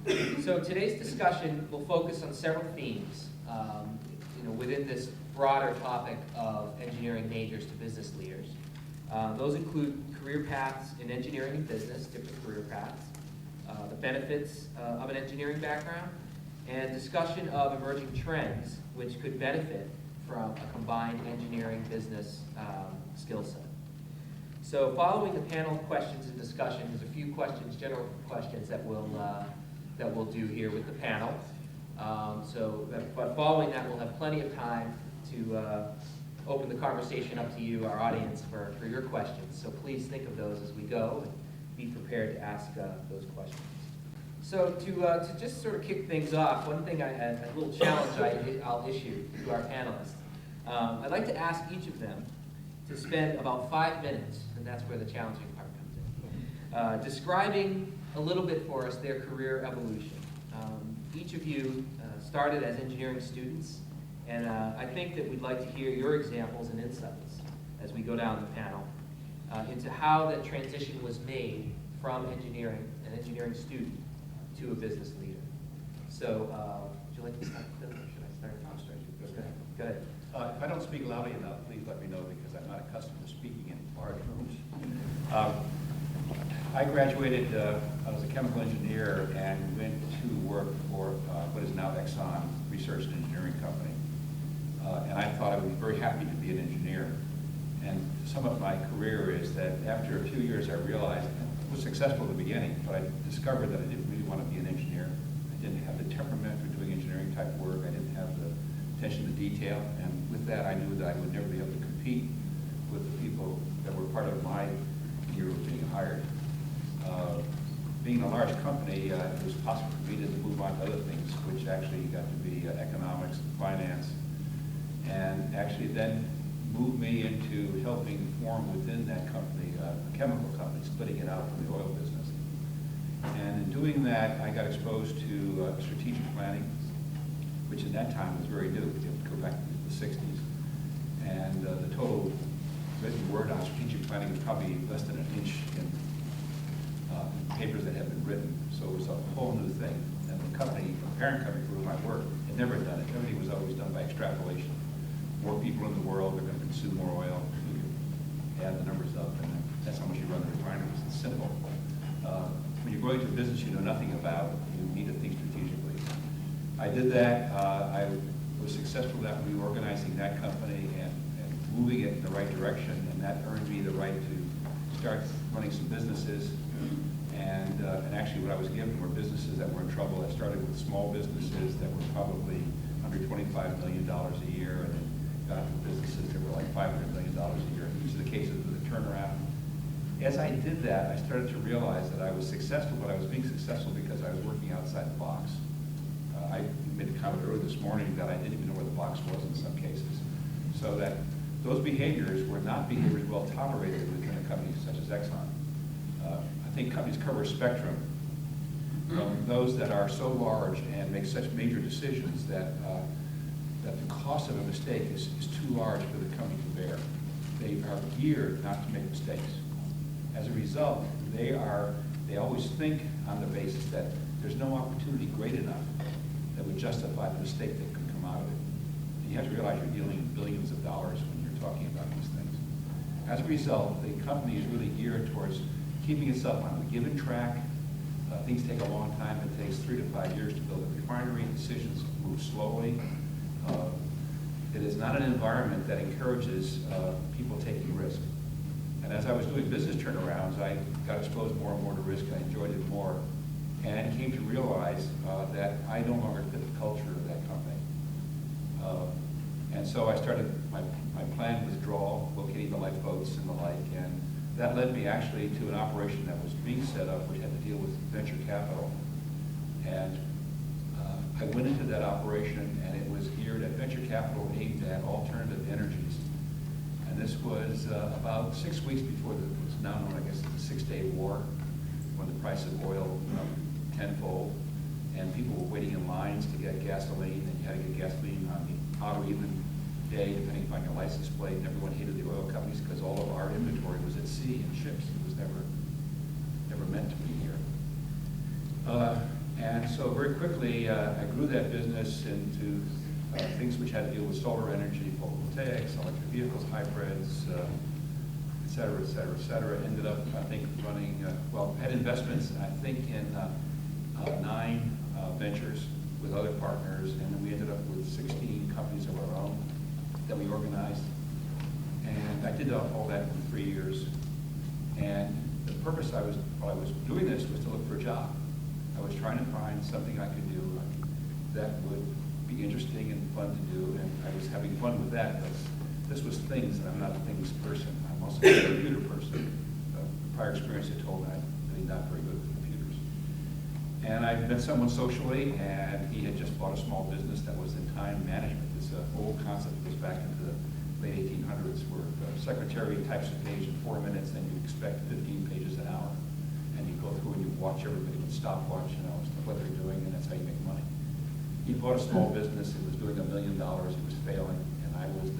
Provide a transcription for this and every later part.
So today's discussion will focus on several themes within this broader topic of engineering majors to business leaders. Those include career paths in engineering and business, different career paths, the benefits of an engineering background, and discussion of emerging trends which could benefit from a combined engineering business skill set. So following the panel questions and discussion, there's a few questions, general questions that we'll do here with the panel. But following that, we'll have plenty of time to open the conversation up to you, our audience, for your questions. So please think of those as we go and be prepared to ask those questions. So to just sort of kick things off, one thing a little challenge I'll issue to our panelists. I'd like to ask each of them to spend about 5 minutes, and that's where the challenging part comes in, describing a little bit for us their career evolution. Each of you started as engineering students, and I think that we'd like to hear your examples and insights as we go down the panel into how that transition was made from an engineering student to a business leader. So, would you like to start, Phil, or should I start? I'll start. Go ahead. If I don't speak loudly enough, please let me know because I'm not accustomed to speaking in large rooms. I graduated, I was a chemical engineer and went to work for what is now Exxon Research and Engineering Company. And I thought I would be very happy to be an engineer. And to sum up my career is that after a few years I realized I was successful at the beginning, but I discovered that I didn't really want to be an engineer. I didn't have the temperament for doing engineering type work. I didn't have the attention to detail. And with that I knew that I would never be able to compete with the people that were part of my year of being hired. Being a large company, it was possible for me to move on to other things, which actually got to be economics and finance, and actually then moved me into helping form within that company a chemical company, splitting it out from the oil business. And in doing that, I got exposed to strategic planning, which in that time was very new. You have to go back to the 60s. And the total written word on strategic planning was probably less than an inch in papers that had been written, so it was a whole new thing. And the company, the parent company for whom I worked, had never done it. Everything was always done by extrapolation. More people in the world, they're going to consume more oil. You can add the numbers up, and that's how much you run the refineries. It's simple. When you're going to a business you know nothing about, you need to think strategically. I did that. I was successful at reorganizing that company and moving it in the right direction, and that earned me the right to start running some businesses. And actually what I was given were businesses that were in trouble. I started with small businesses that were probably under $25 million a year, and then got to businesses that were like $500 million a year. Each of the cases was a turnaround. As I did that, I started to realize that I was successful, but I was being successful because I was working outside the box. I made a comment earlier this morning that I didn't even know where the box was in some cases. So that those behaviors were not behaviors well tolerated within a company such as Exxon. I think companies cover a spectrum from those that are so large and make such major decisions that that the cost of a mistake is too large for the company to bear. They are geared not to make mistakes. As a result, they always think on the basis that there's no opportunity great enough that would justify the mistake that could come out of it. And you have to realize you're dealing in billions of dollars when you're talking about these things. As a result, the company is really geared towards keeping itself on a given track. Things take a long time. It takes 3 to 5 years to build a refinery. Decisions move slowly. It is not an environment that encourages people taking risk. And as I was doing business turnarounds, I got exposed more and more to risk. I enjoyed it more, and came to realize that I no longer fit the culture of that company. And so I started my planned withdrawal, locating the lifeboats and the like, and that led me actually to an operation that was being set up, which had to deal with venture capital. And I went into that operation, and it was geared at venture capital aimed at alternative energies. And this was about 6 weeks before what's now known, I guess, the 6-day war, when the price of oil went up tenfold, and people were waiting in lines to get gasoline, and you had to get gasoline on the odd or even day, depending upon your license plate. And everyone hated the oil companies because all of our inventory was at sea in ships. It was never meant to be here. And so very quickly, I grew that business into things which had to deal with solar energy, photovoltaics, electric vehicles, hybrids, et cetera, et cetera, et cetera. Ended up, I think, running, had investments, I think, in 9 ventures with other partners, and then we ended up with 16 companies of our own that we organized. And I did all that in 3 years. And the purpose while I was doing this was to look for a job. I was trying to find something I could do that would be interesting and fun to do, and I was having fun with that because this was things, and I'm not a things person. I'm also a computer person. Prior experience had told me I'm really not very good with computers. And I met someone socially, and he had just bought a small business that was in time management. This old concept that goes back into the late 1800s, where the secretary types a page in 4 minutes, and you expect 15 pages an hour. And you go through and you watch everybody with stopwatch, what they're doing, and that's how you make money. He bought a small business. It was doing $1 million. It was failing, and I was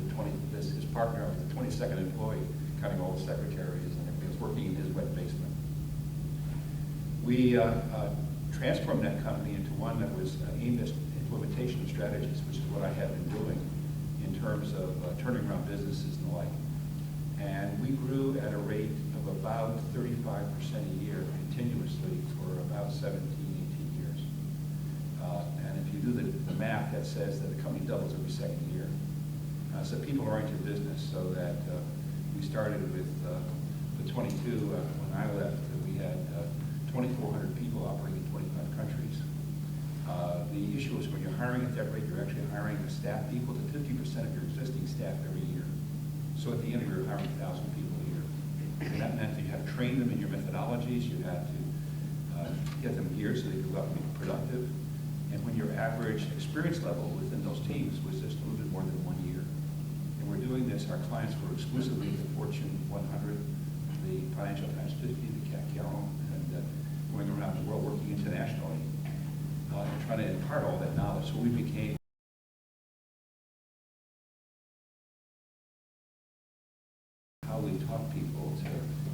his partner. I was the 22nd employee, counting all the secretaries and everything. I was working in his wet basement. We transformed that company into one that was aimed at implementation of strategies, which is what I had been doing in terms of turning around businesses and the like. And we grew at a rate of about 35% a year continuously for about 17, 18 years. And if you do the math, that says that the company doubles every second year. So people are into business, so that we started with the 22. When I left, we had 2,400 people operating in 25 countries. The issue is when you're hiring at that rate, you're actually hiring a staff equal to 50% of your existing staff every year. So at the end, you're hiring 1,000 people a year. And that meant that you had to train them in your methodologies, you had to get them geared so they could go out and be productive. And when your average experience level within those teams was just a little bit more than 1 year. And we're doing this, our clients were exclusively the Fortune 100, the Financial Times 50, the CAC Gallup, and going around the world working internationally, and trying to impart all that knowledge. So we became how we taught people to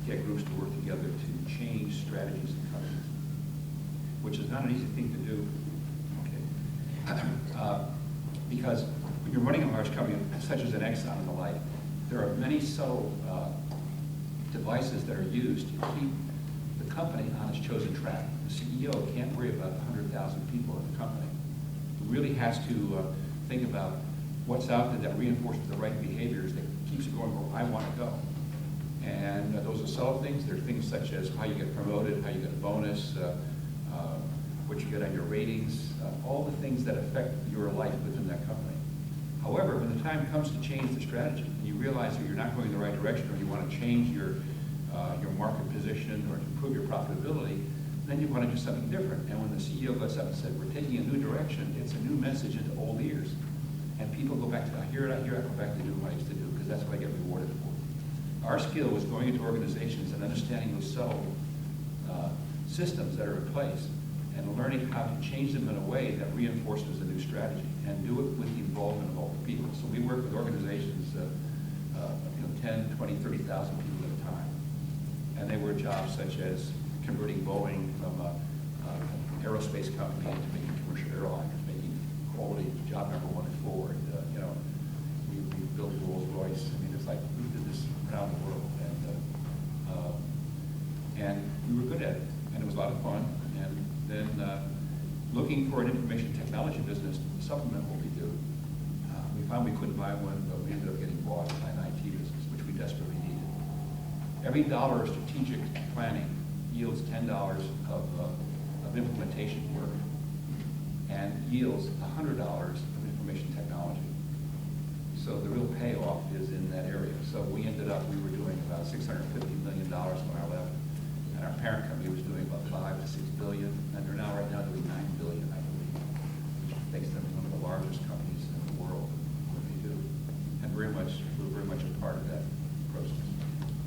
get groups to work together to change strategies and companies, which is not an easy thing to do. Okay. Because when you're running a large company, such as an Exxon and the like, there are many subtle devices that are used to keep the company on its chosen track. The CEO can't worry about 100,000 people in the company. He really has to think about what's out there that reinforces the right behaviors that keeps it going where I want to go. And those are subtle things. There are things such as how you get promoted, how you get a bonus, what you get on your ratings, all the things that affect your life within that company. However, when the time comes to change the strategy, and you realize that you're not going in the right direction, or you want to change your market position or to improve your profitability, then you want to do something different. And when the CEO gets up and said, we're taking a new direction, it's a new message into old ears. And people go back to, I hear it, I go back to doing what I used to do, because that's what I get rewarded for. Our skill was going into organizations and understanding those subtle systems that are in place, and learning how to change them in a way that reinforces a new strategy, and do it with the involvement of all the people. So we work with organizations, 10, 20, 30,000 people at a time. And they were jobs such as converting Boeing from an aerospace company into making commercial airliners, making quality job number 1 at Ford. We built Rolls-Royce. I mean, it's like we did this around the world, and we were good at it, and it was a lot of fun. And then looking for an information technology business to supplement what we do, we found we couldn't buy one, but we ended up getting bought by an IT business, which we desperately needed. Every dollar of strategic planning yields $10 of implementation work, and yields $100 of information technology. So the real payoff is in that area. So we ended up, we were doing about $650 million when I left, and our parent company was doing about $5 to $6 billion.